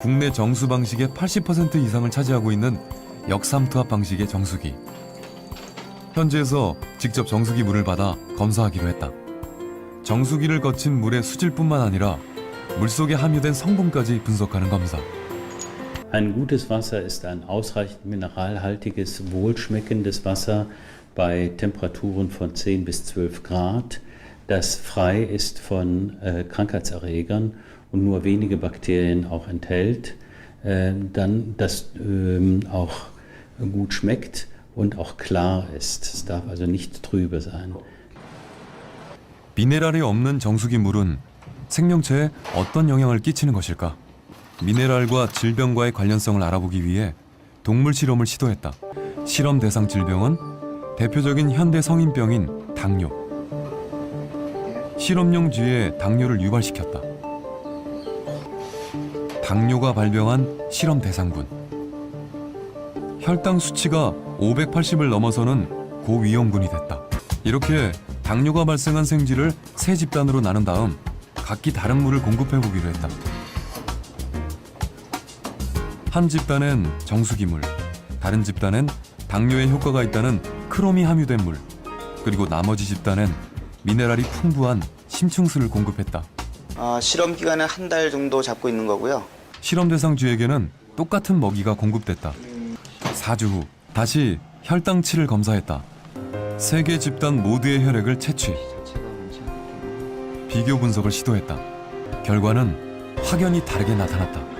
국내 정수 방식의 80% 이상을 차지하고 있는 역삼투압 방식의 정수기. 현지에서 직접 정수기 물을 받아 검사하기로 했다. 정수기를 거친 물의 수질뿐만 아니라 물속에 함유된 성분까지 분석하는 검사. Ein gutes Wasser ist ein ausreichend mineralhaltiges, wohlschmeckendes Wasser bei Temperaturen von 10 bis 12 Grad, das frei ist von Krankheitserregern und nur wenige Bakterien auch enthält, dann das auch gut schmeckt und auch klar ist. Es darf also nicht trübe sein. 미네랄이 없는 정수기 물은 생명체에 어떤 영향을 끼치는 것일까? 미네랄과 질병과의 관련성을 알아보기 위해 동물 실험을 시도했다. 실험 대상 질병은 대표적인 현대 성인병인 당뇨. 실험용 쥐에 당뇨를 유발시켰다. 당뇨가 발병한 실험 대상군. 혈당 수치가 580을 넘어서는 고위험군이 됐다. 이렇게 당뇨가 발생한 생쥐를 세 집단으로 나눈 다음 각기 다른 물을 공급해보기로 했다. 한 집단엔 정수기 물, 다른 집단엔 당뇨에 효과가 있다는 크롬이 함유된 물, 그리고 나머지 집단엔 미네랄이 풍부한 심층수를 공급했다. 실험 기간은 한 달 정도 잡고 있는 거고요. 실험 대상 쥐에게는 똑같은 먹이가 공급됐다. 4주 후 다시 혈당치를 검사했다. 세 개 집단 모두의 혈액을 채취. 비교 분석을 시도했다. 결과는 확연히 다르게 나타났다.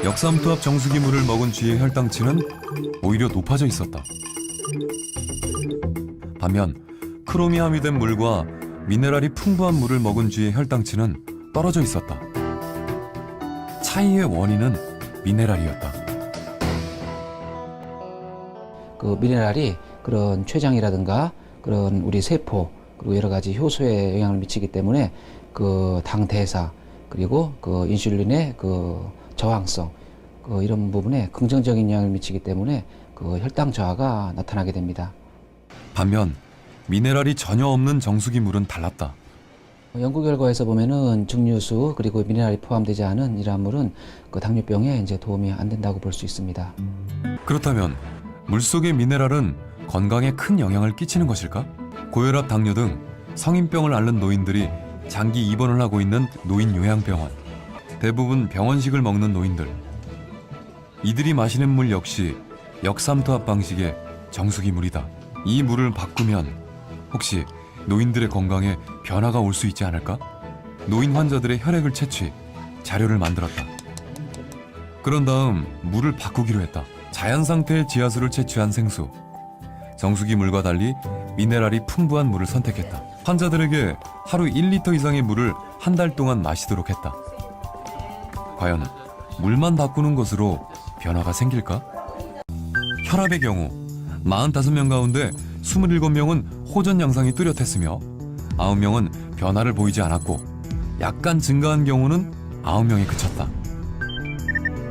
역삼투압 정수기 물을 먹은 쥐의 혈당치는 오히려 높아져 있었다. 반면 크롬이 함유된 물과 미네랄이 풍부한 물을 먹은 쥐의 혈당치는 떨어져 있었다. 차이의 원인은 미네랄이었다. 그 미네랄이 그런 췌장이라든가 그런 우리 세포 그리고 여러 가지 효소에 영향을 미치기 때문에 그 당 대사 그리고 그 인슐린의 그 저항성 그 이런 부분에 긍정적인 영향을 미치기 때문에 그 혈당 저하가 나타나게 됩니다. 반면 미네랄이 전혀 없는 정수기 물은 달랐다. 연구 결과에서 보면은 증류수 그리고 미네랄이 포함되지 않은 이러한 물은 그 당뇨병에 이제 도움이 안 된다고 볼 수 있습니다. 그렇다면 물속의 미네랄은 건강에 큰 영향을 끼치는 것일까? 고혈압, 당뇨 등 성인병을 앓는 노인들이 장기 입원을 하고 있는 노인 요양병원. 대부분 병원식을 먹는 노인들. 이들이 마시는 물 역시 역삼투압 방식의 정수기 물이다. 이 물을 바꾸면 혹시 노인들의 건강에 변화가 올 수 있지 않을까? 노인 환자들의 혈액을 채취, 자료를 만들었다. 그런 다음 물을 바꾸기로 했다. 자연 상태의 지하수를 채취한 생수. 정수기 물과 달리 미네랄이 풍부한 물을 선택했다. 환자들에게 하루 1리터 이상의 물을 한 달 동안 마시도록 했다. 과연 물만 바꾸는 것으로 변화가 생길까? 혈압의 경우 45명 가운데 27명은 호전 양상이 뚜렷했으며 9명은 변화를 보이지 않았고 약간 증가한 경우는 9명에 그쳤다.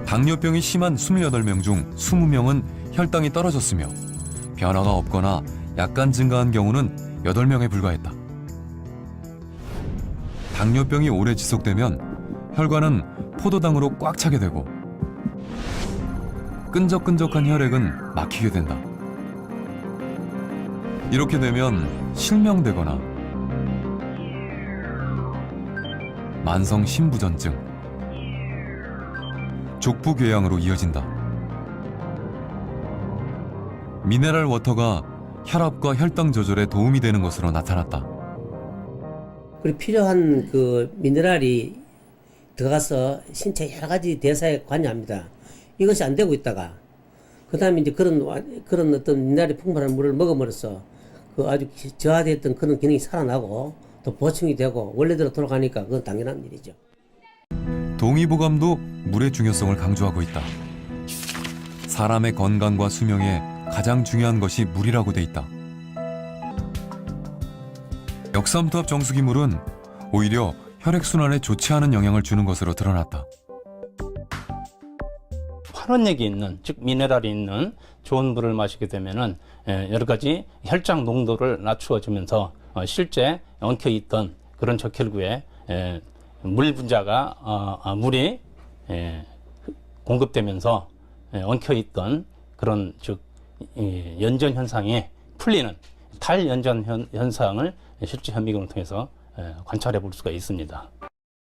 당뇨병이 심한 28명 중 20명은 혈당이 떨어졌으며 변화가 없거나 약간 증가한 경우는 8명에 불과했다. 당뇨병이 오래 지속되면 혈관은 포도당으로 꽉 차게 되고 끈적끈적한 혈액은 막히게 된다. 이렇게 되면 실명되거나 만성 심부전증, 족부궤양으로 이어진다. 미네랄 워터가 혈압과 혈당 조절에 도움이 되는 것으로 나타났다. 그리고 필요한 그 미네랄이 들어가서 신체 여러 가지 대사에 관여합니다. 이것이 안 되고 있다가 그 다음에 이제 그런 어떤 미네랄이 풍부한 물을 먹음으로써 그 아주 저하됐던 그런 기능이 살아나고 또 보충이 되고 원래대로 돌아가니까 그건 당연한 일이죠. 동의보감도 물의 중요성을 강조하고 있다. 사람의 건강과 수명에 가장 중요한 것이 물이라고 돼 있다. 역삼투압 정수기 물은 오히려 혈액순환에 좋지 않은 영향을 주는 것으로 드러났다. 환원액이 있는, 즉 미네랄이 있는 좋은 물을 마시게 되면은 여러 가지 혈장 농도를 낮추어주면서 실제 엉켜 있던 그런 적혈구에 물 분자가 물이 공급되면서 엉켜 있던 그런 즉 연전 현상이 풀리는 탈연전 현상을 실제 현미경을 통해서 관찰해 볼 수가 있습니다.